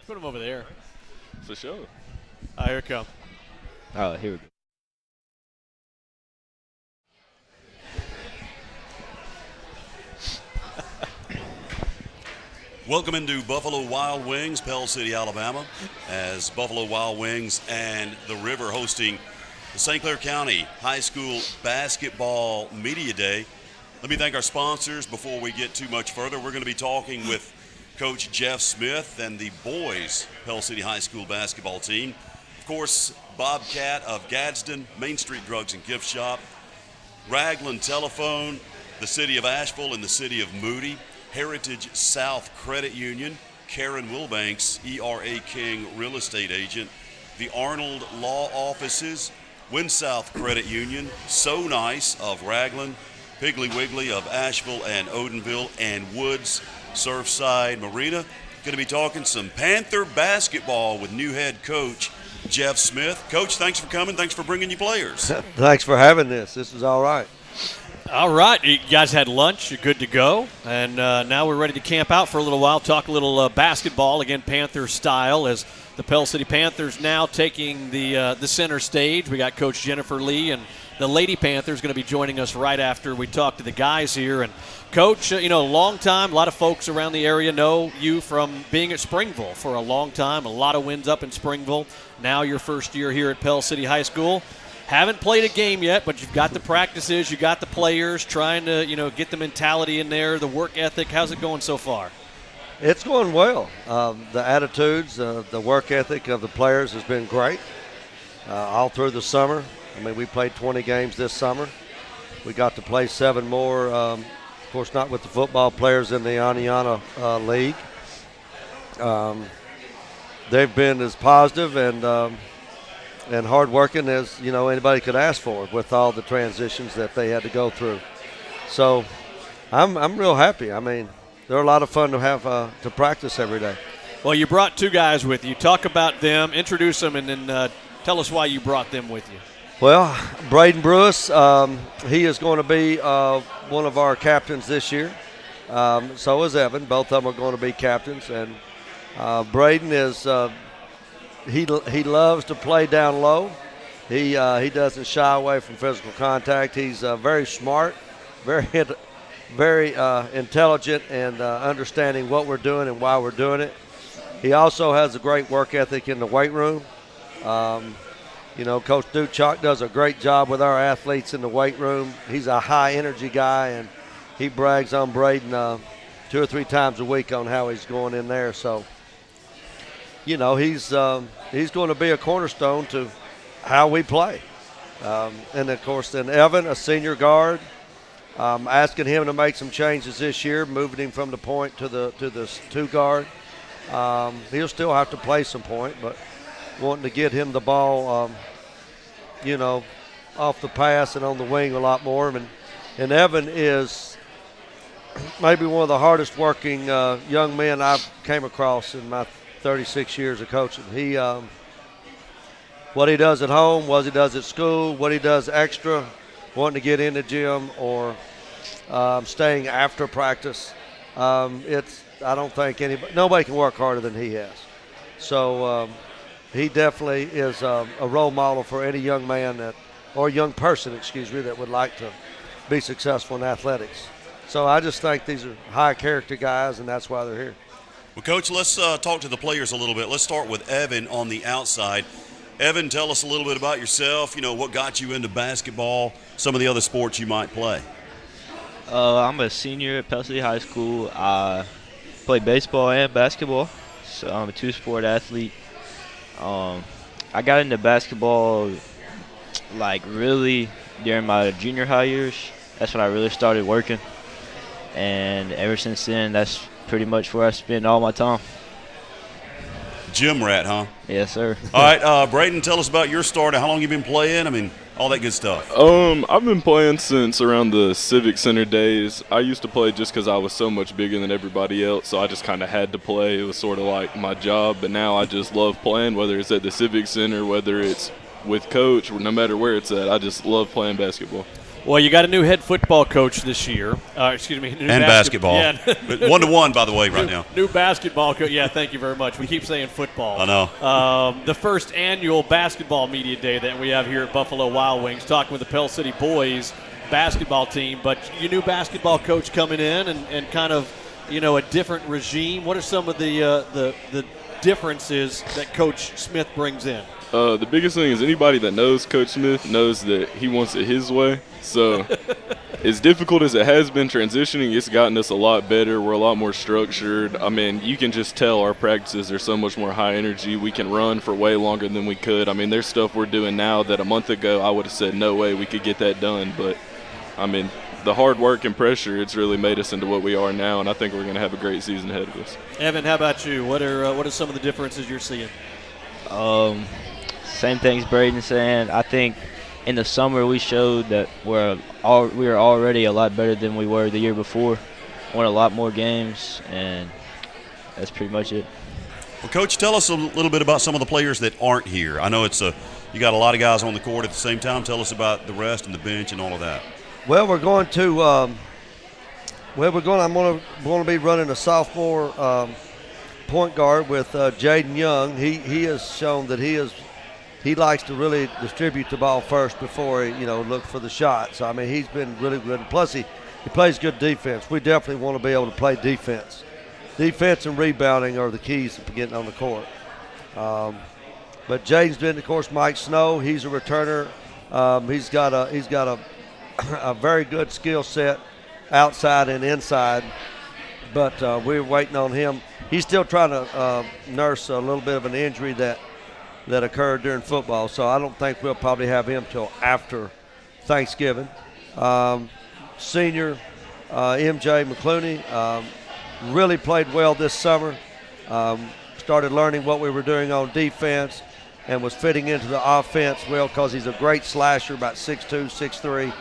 Put them over there. For sure. Here it comes. Oh, here we go. Welcome into Buffalo Wild Wings, Pell City, Alabama, as Buffalo Wild Wings and the River hosting the St. Clair County High School Basketball Media Day. Let me thank our sponsors before we get too much further. We're going to be talking with Coach Jeff Smith and the boys Pell City High School basketball team. Of course, Bobcat of Gadsden, Main Street Drugs and Gift Shop, Ragland Telephone, the City of Asheville and the City of Moody, Heritage South Credit Union, Karen Wilbanks, ERA King Real Estate Agent, the Arnold Law Offices, Wind South Credit Union, So Nice of Ragland, Piggly Wiggly of Asheville and Odenville, and Woods Surfside Marina. Going to be talking some Panther basketball with new head coach Jeff Smith. Coach, thanks for coming. Thanks for bringing your players. Thanks for having this. This is all right. All right, you guys had lunch. You're good to go. And now we're ready to camp out for a little while, talk a little basketball, again, Panther style, as the Pell City Panthers now taking the center stage. We got Coach Jennifer Lee, and the Lady Panthers going to be joining us right after we talk to the guys here. And, Coach, a long time, a lot of folks around the area know you from being at Springville for a long time, a lot of wins up in Springville. Now your first year here at Pell City High School. Haven't played a game yet, but you've got the practices, you got the players, trying to, get the mentality in there, the work ethic. How's it going so far? It's going well. The attitudes, the work ethic of the players has been great all through the summer. I mean, we played 20 games this summer. We got to play 7 more, of course, not with the football players in the Aniana League. They've been as positive and hard-working as, anybody could ask for with all the transitions that they had to go through. So I'm real happy. I mean, they're a lot of fun to have to practice every day. Well, you brought 2 guys with you. Talk about them, introduce them, and then tell us why you brought them with you. Well, Braden Brewis, he is going to be one of our captains this year. So is Evan. Both of them are going to be captains. And Braden is he loves to play down low. He doesn't shy away from physical contact. He's very smart, very intelligent, and understanding what we're doing and why we're doing it. He also has a great work ethic in the weight room. Coach Duchak does a great job with our athletes in the weight room. He's a high-energy guy, and he brags on Braden 2 or 3 times a week on how he's going in there. So, he's going to be a cornerstone to how we play. And, of course, then Evan, a senior guard, asking him to make some changes this year, moving him from the point to the 2 guard. He'll still have to play some point, but wanting to get him the ball, off the pass and on the wing a lot more. And Evan is maybe one of the hardest working young men I've came across in my 36 years of coaching. He, what he does at home, what he does at school, what he does extra, wanting to get in the gym or staying after practice. I don't think nobody can work harder than he has. So he definitely is a role model for any young man or young person, that would like to be successful in athletics. So I just think these are high character guys, and that's why they're here. Well, Coach, let's talk to the players a little bit. Let's start with Evan on the outside. Evan, tell us a little bit about yourself, what got you into basketball, some of the other sports you might play. I'm a senior at Pell City High School. I play baseball and basketball, so I'm a 2-sport athlete. I got into basketball, really during my junior high years. That's when I really started working. And ever since then, that's pretty much where I spend all my time. Gym rat, huh? Yes, sir. All right, Braden, tell us about your start and how long you've been playing. I mean, all that good stuff. I've been playing since around the Civic Center days. I used to play just because I was so much bigger than everybody else, so I just kind of had to play. It was sort of like my job, but now I just love playing, whether it's at the Civic Center, whether it's with coach, no matter where it's at. I just love playing basketball. Well, you got a new head football coach this year. Excuse me. New And basketball. Yeah. But 1-1, by the way, right now. New basketball coach. Yeah, thank you very much. We keep saying football. I know. The first annual basketball media day that we have here at Buffalo Wild Wings, talking with the Pell City boys basketball team. But your new basketball coach coming in and kind of, a different regime. What are some of the differences that Coach Smith brings in? The biggest thing is anybody that knows Coach Smith knows that he wants it his way. So as difficult as it has been transitioning, it's gotten us a lot better. We're a lot more structured. I mean, you can just tell our practices are so much more high energy. We can run for way longer than we could. I mean, there's stuff we're doing now that a month ago I would have said no way we could get that done. But, I mean, the hard work and pressure, it's really made us into what we are now, and I think we're going to have a great season ahead of us. Evan, how about you? What are some of the differences you're seeing? Same things Braden's saying. I think in the summer we showed that we were already a lot better than we were the year before. Won a lot more games, and that's pretty much it. Well, Coach, tell us a little bit about some of the players that aren't here. I know you got a lot of guys on the court at the same time. Tell us about the rest and the bench and all of that. Well, we're going to. I'm going to be running a sophomore point guard with Jaden Young. He has shown that he likes to really distribute the ball first before he look for the shot. So I mean he's been really good. And plus he plays good defense. We definitely want to be able to play defense. Defense and rebounding are the keys to getting on the court. But Jaden's been, of course, Mike Snow. He's a returner. He's got a very good skill set outside and inside, but we're waiting on him. He's still trying to nurse a little bit of an injury that occurred during football, so I don't think we'll probably have him till after Thanksgiving. Senior MJ McClooney really played well this summer. Started learning what we were doing on defense and was fitting into the offense well because he's a great slasher, about 6'2", 6'3".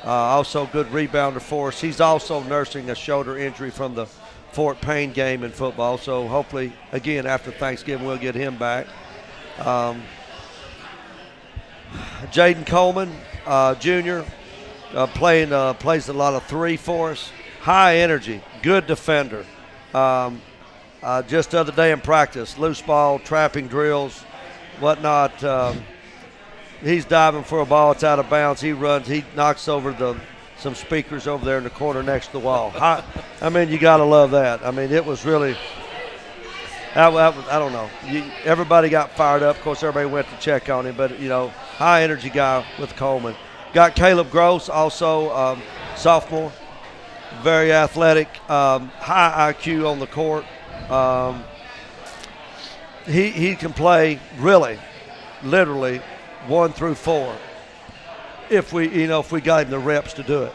Also good rebounder for us. He's also nursing a shoulder injury from the Fort Payne game in football, so hopefully, again, after Thanksgiving, we'll get him back. Jaden Coleman, Jr., plays a lot of three for us. High energy, good defender. Just the other day in practice, loose ball, trapping drills, whatnot. He's diving for a ball. It's out of bounds. He runs. He knocks over some speakers over there in the corner next to the wall. I mean, you got to love that. I mean, it was really I don't know. Everybody got fired up. Of course, everybody went to check on him. But, high energy guy with Coleman. Got Caleb Gross, also sophomore. Very athletic, high IQ on the court. He can play really, literally 1 through 4 if we got him the reps to do it.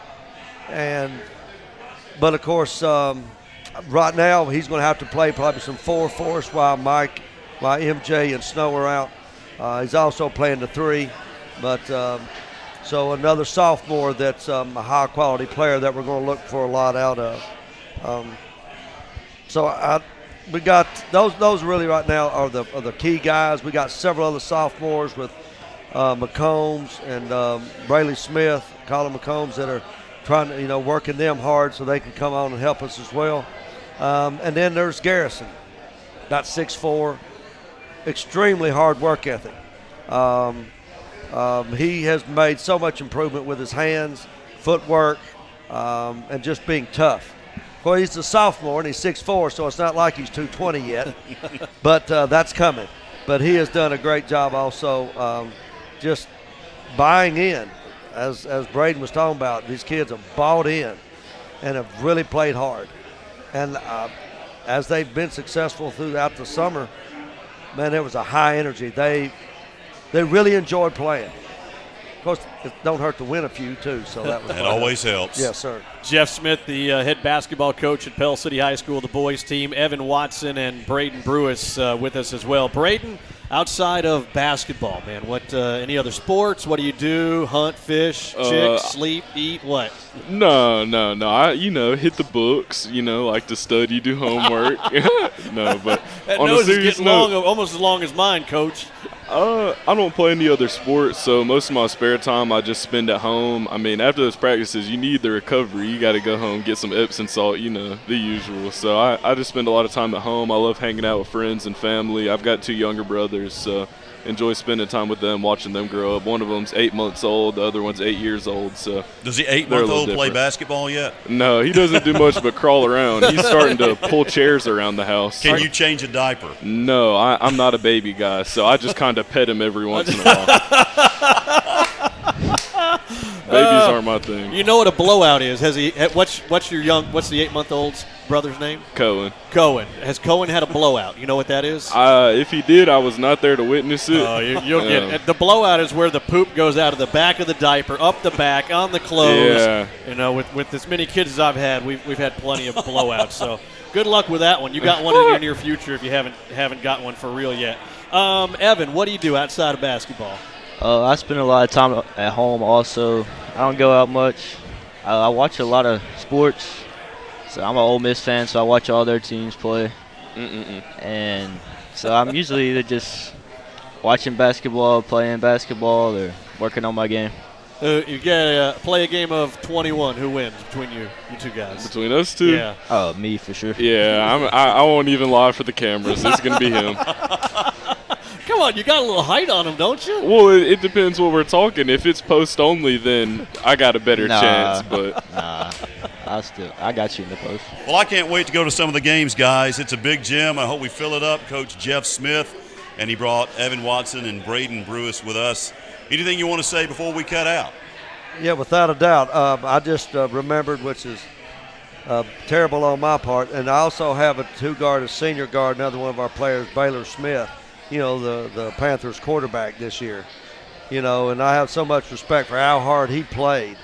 But of course, right now he's going to have to play probably some 4 for us while MJ and Snow are out. He's also playing the 3, but so another sophomore that's a high quality player that we're going to look for a lot out of. We got those really right now are the key guys. We got several other sophomores with McCombs and Brayley Smith, Colin McCombs, that are trying to, working them hard so they can come on and help us as well. And then there's Garrison, about 6'4", extremely hard work ethic. He has made so much improvement with his hands, footwork, and just being tough. Well, he's a sophomore and he's 6'4", so it's not like he's 220 yet, but that's coming. But he has done a great job also just buying in. As Braden was talking about, these kids have bought in and have really played hard. And as they've been successful throughout the summer, man, there was a high energy. They really enjoyed playing. Of course, it don't hurt to win a few, too, so that was That always helps. Yes, sir. Jeff Smith, the head basketball coach at Pell City High School, the boys team. Evan Watson and Braden Brewis with us as well. Braden, outside of basketball, man, what any other sports? What do you do? Hunt, fish, chicks, sleep, eat, what? No. I hit the books. Like to study, do homework. No, but That on nose a serious is getting note, long, almost as long as mine, Coach. I don't play any other sports, so most of my spare time I just spend at home. I mean, after those practices, you need the recovery. You got to go home, get some Epsom salt, the usual. So I just spend a lot of time at home. I love hanging out with friends and family. I've got 2 younger brothers, so enjoy spending time with them, watching them grow up. One of them's 8 months old, the other one's 8 years old. So does the 8-month-old play basketball yet? No, he doesn't do much but crawl around. He's starting to pull chairs around the house. Can you change a diaper? No, I'm not a baby guy, so I just kind of pet him every once in a while. Babies aren't my thing. You know what a blowout is? What's the 8-month-old's brother's name? Cohen. Has Cohen had a blowout? You know what that is? If he did, I was not there to witness it. Oh, you'll get it. The blowout is where the poop goes out of the back of the diaper, up the back, on the clothes. Yeah. With as many kids as I've had, we've had plenty of blowouts. So good luck with that one. You got one in your near future if you haven't got one for real yet. Evan, what do you do outside of basketball? I spend a lot of time at home also. I don't go out much. I watch a lot of sports. So I'm an Ole Miss fan, so I watch all their teams play. And so I'm usually either just watching basketball, playing basketball, or working on my game. You got to play a game of 21. Who wins between you 2 guys? Between us 2? Yeah. Oh, me for sure. Yeah, I won't even lie for the cameras. It's going to be him. Come on, you got a little height on him, don't you? Well, it depends what we're talking. If it's post only, then I got a better chance. But I got you in the post. Well, I can't wait to go to some of the games, guys. It's a big gym. I hope we fill it up. Coach Jeff Smith, and he brought Evan Watson and Braden Brewis with us. Anything you want to say before we cut out? Yeah, without a doubt. I just remembered, which is terrible on my part, and I also have a 2-guard, a senior guard, another one of our players, Baylor Smith, the Panthers quarterback this year. And I have so much respect for how hard he played.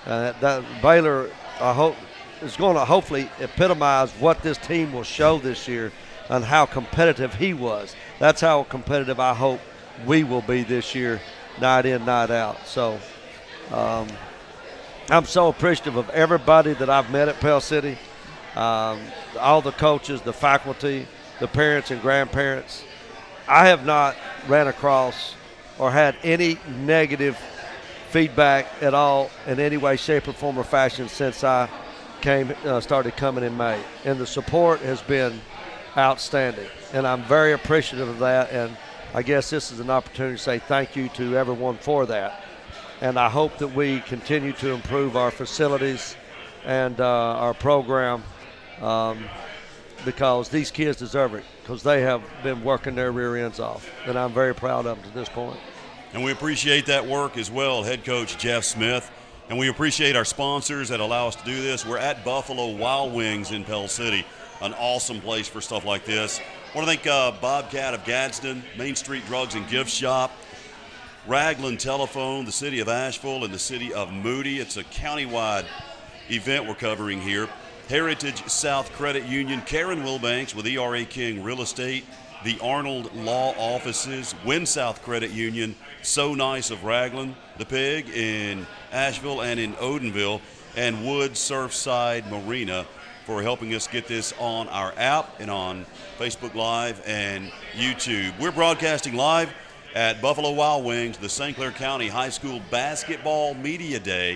That Baylor, I hope, is going to hopefully epitomize what this team will show this year and how competitive he was. That's how competitive I hope we will be this year, night in, night out. So I'm so appreciative of everybody that I've met at Pell City, all the coaches, the faculty, the parents and grandparents. I have not ran across or had any negative feedback at all in any way, shape, or form or fashion since I started coming in May. And the support has been outstanding, and I'm very appreciative of that. And I guess this is an opportunity to say thank you to everyone for that. And I hope that we continue to improve our facilities and our program because these kids deserve it, because they have been working their rear ends off, and I'm very proud of them to this point. And we appreciate that work as well, head coach Jeff Smith. And we appreciate our sponsors that allow us to do this. We're at Buffalo Wild Wings in Pell City, an awesome place for stuff like this. I want to thank Bobcat of Gadsden, Main Street Drugs and Gift Shop, Ragland Telephone, the city of Asheville, and the city of Moody. It's a countywide event we're covering here. Heritage South Credit Union, Karen Wilbanks with ERA King Real Estate, the Arnold Law Offices, Win South Credit Union, So Nice of Ragland, The Pig in Asheville and in Odenville, and Wood Surfside Marina for helping us get this on our app and on Facebook Live and YouTube. We're broadcasting live at Buffalo Wild Wings, the St. Clair County High School Basketball Media Day.